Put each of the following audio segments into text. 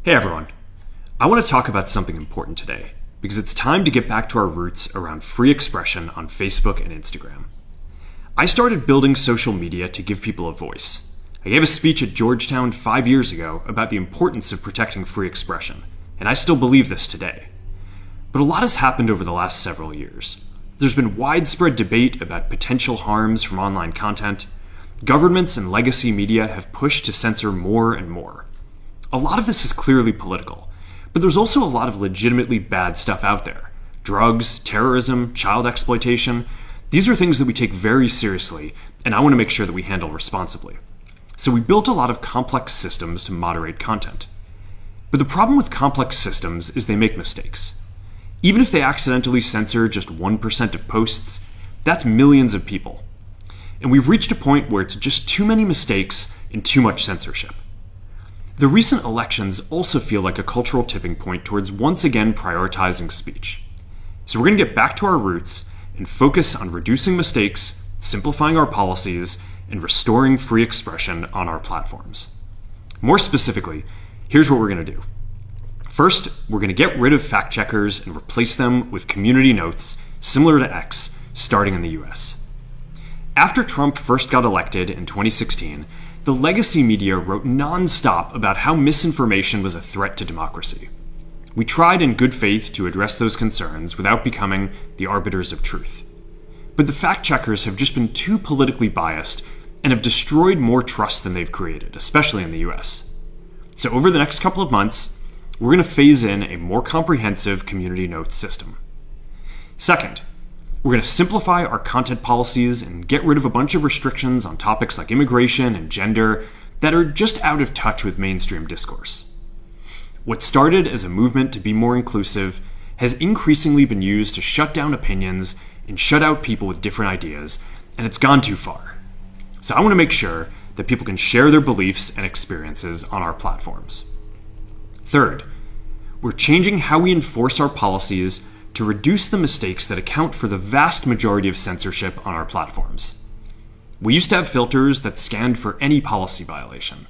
Hey everyone, I want to talk about something important today because it's time to get back to our roots around free expression on Facebook and Instagram. I started building social media to give people a voice. I gave a speech at Georgetown 5 years ago about the importance of protecting free expression, and I still believe this today. But a lot has happened over the last several years. There's been widespread debate about potential harms from online content. Governments and legacy media have pushed to censor more and more. A lot of this is clearly political, but there's also a lot of legitimately bad stuff out there. Drugs, terrorism, child exploitation. These are things that we take very seriously, and I want to make sure that we handle responsibly. So we built a lot of complex systems to moderate content. But the problem with complex systems is they make mistakes. Even if they accidentally censor just 1% of posts, that's millions of people. And we've reached a point where it's just too many mistakes and too much censorship. The recent elections also feel like a cultural tipping point towards once again prioritizing speech. So we're going to get back to our roots and focus on reducing mistakes, simplifying our policies, and restoring free expression on our platforms. More specifically, here's what we're going to do. First, we're going to get rid of fact checkers and replace them with community notes similar to X, starting in the US. After Trump first got elected in 2016, the legacy media wrote non-stop about how misinformation was a threat to democracy. We tried in good faith to address those concerns without becoming the arbiters of truth. But the fact-checkers have just been too politically biased and have destroyed more trust than they've created, especially in the US. So over the next couple of months, we're going to phase in a more comprehensive community notes system. Second, we're going to simplify our content policies and get rid of a bunch of restrictions on topics like immigration and gender that are just out of touch with mainstream discourse. What started as a movement to be more inclusive has increasingly been used to shut down opinions and shut out people with different ideas, and it's gone too far. So I want to make sure that people can share their beliefs and experiences on our platforms. Third, we're changing how we enforce our policies to reduce the mistakes that account for the vast majority of censorship on our platforms. We used to have filters that scanned for any policy violation.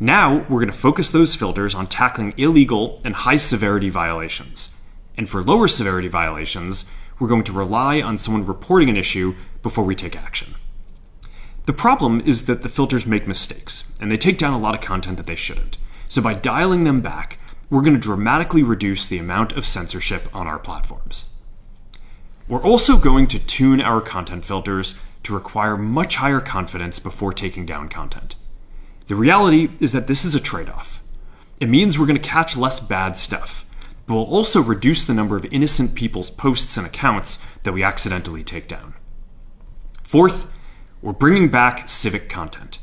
Now, we're going to focus those filters on tackling illegal and high-severity violations. And for lower severity violations, we're going to rely on someone reporting an issue before we take action. The problem is that the filters make mistakes, and they take down a lot of content that they shouldn't. So by dialing them back, we're going to dramatically reduce the amount of censorship on our platforms. We're also going to tune our content filters to require much higher confidence before taking down content. The reality is that this is a trade-off. It means we're going to catch less bad stuff, but we'll also reduce the number of innocent people's posts and accounts that we accidentally take down. Fourth, we're bringing back civic content.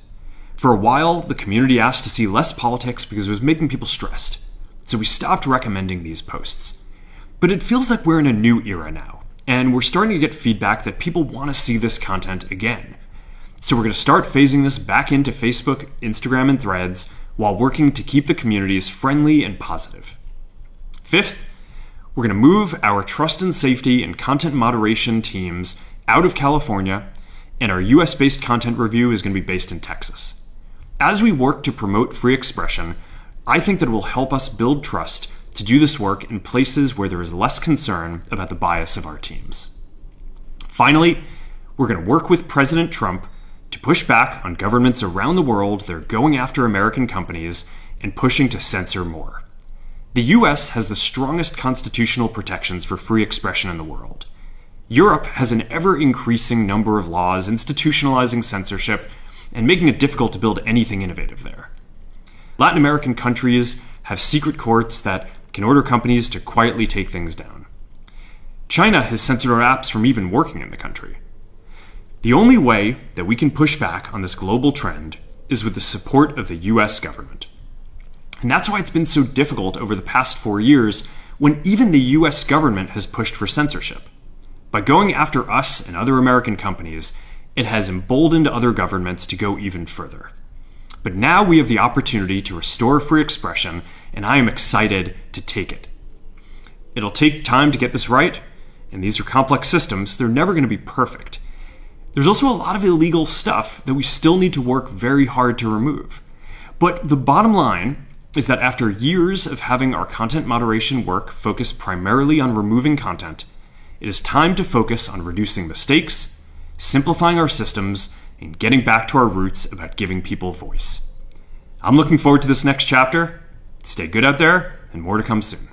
For a while, the community asked to see less politics because it was making people stressed. So we stopped recommending these posts. But it feels like we're in a new era now, and we're starting to get feedback that people want to see this content again. So we're going to start phasing this back into Facebook, Instagram, and Threads while working to keep the communities friendly and positive. Fifth, we're going to move our trust and safety and content moderation teams out of California, and our US-based content review is going to be based in Texas. As we work to promote free expression, I think that it will help us build trust to do this work in places where there is less concern about the bias of our teams. Finally, we're going to work with President Trump to push back on governments around the world that are going after American companies and pushing to censor more. The US has the strongest constitutional protections for free expression in the world. Europe has an ever-increasing number of laws institutionalizing censorship and making it difficult to build anything innovative there. Latin American countries have secret courts that can order companies to quietly take things down. China has censored our apps from even working in the country. The only way that we can push back on this global trend is with the support of the US government. And that's why it's been so difficult over the past 4 years when even the US government has pushed for censorship. By going after us and other American companies, it has emboldened other governments to go even further. But now we have the opportunity to restore free expression, and I am excited to take it. It'll take time to get this right, and these are complex systems. They're never going to be perfect. There's also a lot of illegal stuff that we still need to work very hard to remove. But the bottom line is that after years of having our content moderation work focus primarily on removing content, it is time to focus on reducing mistakes, simplifying our systems, and getting back to our roots about giving people voice. I'm looking forward to this next chapter. Stay good out there, and more to come soon.